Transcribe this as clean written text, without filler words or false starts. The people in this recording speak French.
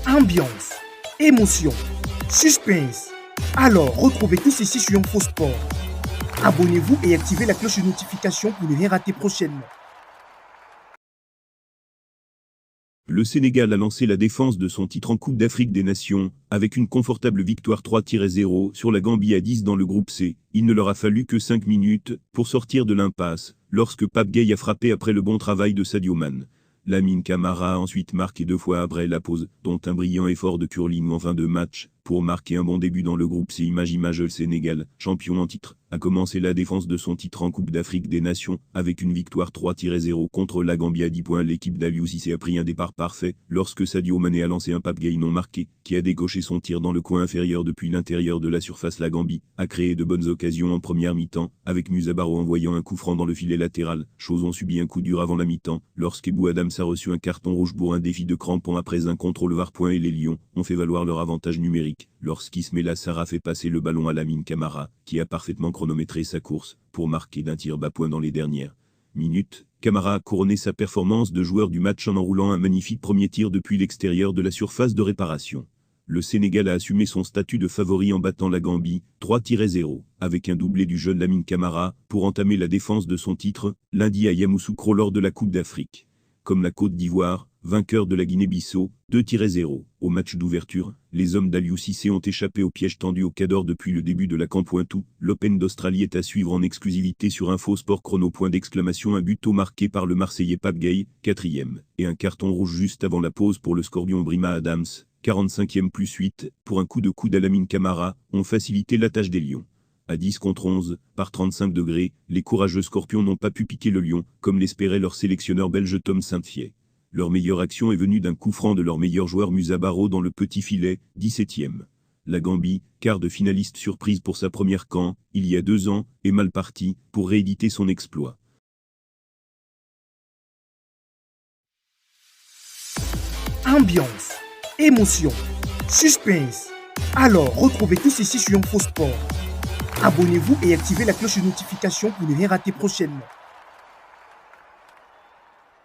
ambiance, émotion, suspense. Alors, retrouvez tout ceci sur Info Sport. Abonnez-vous et activez la cloche de notification pour ne rien rater prochainement. Le Sénégal a lancé la défense de son titre en Coupe d'Afrique des Nations, avec une confortable victoire 3-0 sur la Gambie à 10 dans le groupe C. Il ne leur a fallu que 5 minutes pour sortir de l'impasse, lorsque Pape Gueye a frappé après le bon travail de Sadio Mané. Lamine Camara a ensuite marqué 2 fois après la pause, dont un brillant effort de curling en fin de match, pour marquer un bon début dans le groupe C. Image le Sénégal, champion en titre, a commencé la défense de son titre en Coupe d'Afrique des Nations, avec une victoire 3-0 contre la Gambie à 10 points. L'équipe d'Aliou Cissé a pris un départ parfait, lorsque Sadio Mané a lancé un Pape Gueye non marqué, qui a décoché son tir dans le coin inférieur depuis l'intérieur de la surface. La Gambie a créé de bonnes occasions en première mi-temps, avec Musa Barrow envoyant un coup franc dans le filet latéral. Chose ont subi un coup dur avant la mi-temps, lorsqu'Ebou Adams a reçu un carton rouge pour un défi de crampon après un contrôle VAR. Et les Lions ont fait valoir leur avantage numérique, lorsqu'Ismaïla Sarr a fait passer le ballon à Lamine Camara, qui a parfaitement chronométré sa course, pour marquer d'un tir bas point dans les dernières minutes. Camara a couronné sa performance de joueur du match en enroulant un magnifique premier tir depuis l'extérieur de la surface de réparation. Le Sénégal a assumé son statut de favori en battant la Gambie, 3-0, avec un doublé du jeune Lamine Camara, pour entamer la défense de son titre, lundi à Yamoussoukro lors de la Coupe d'Afrique. Comme la Côte d'Ivoire, vainqueur de la Guinée-Bissau, 2-0. Au match d'ouverture, les hommes d'Aliou Cissé ont échappé au piège tendu au Cador depuis le début de la Camp-Pointou. L'Open d'Australie est à suivre en exclusivité sur Info Sport Chrono. Un but au marqué par le Marseillais Pape Gueye, 4e, et un carton rouge juste avant la pause pour le Scorpion Brima Adams, 45e plus 8, pour un coup de coude à Lamine Camara, ont facilité la tâche des Lions. À 10 contre 11, par 35 degrés, les courageux Scorpions n'ont pas pu piquer le lion, comme l'espérait leur sélectionneur belge Tom Saint-Fiet. Leur meilleure action est venue d'un coup franc de leur meilleur joueur Musa Barrow dans le petit filet, 17e. La Gambie, quart de finaliste surprise pour sa première CAN, il y a 2 ans, est mal partie, pour rééditer son exploit. Ambiance, émotion, suspense. Alors, retrouvez tout ceci sur Info Sport. Abonnez-vous et activez la cloche de notification pour ne rien rater prochainement.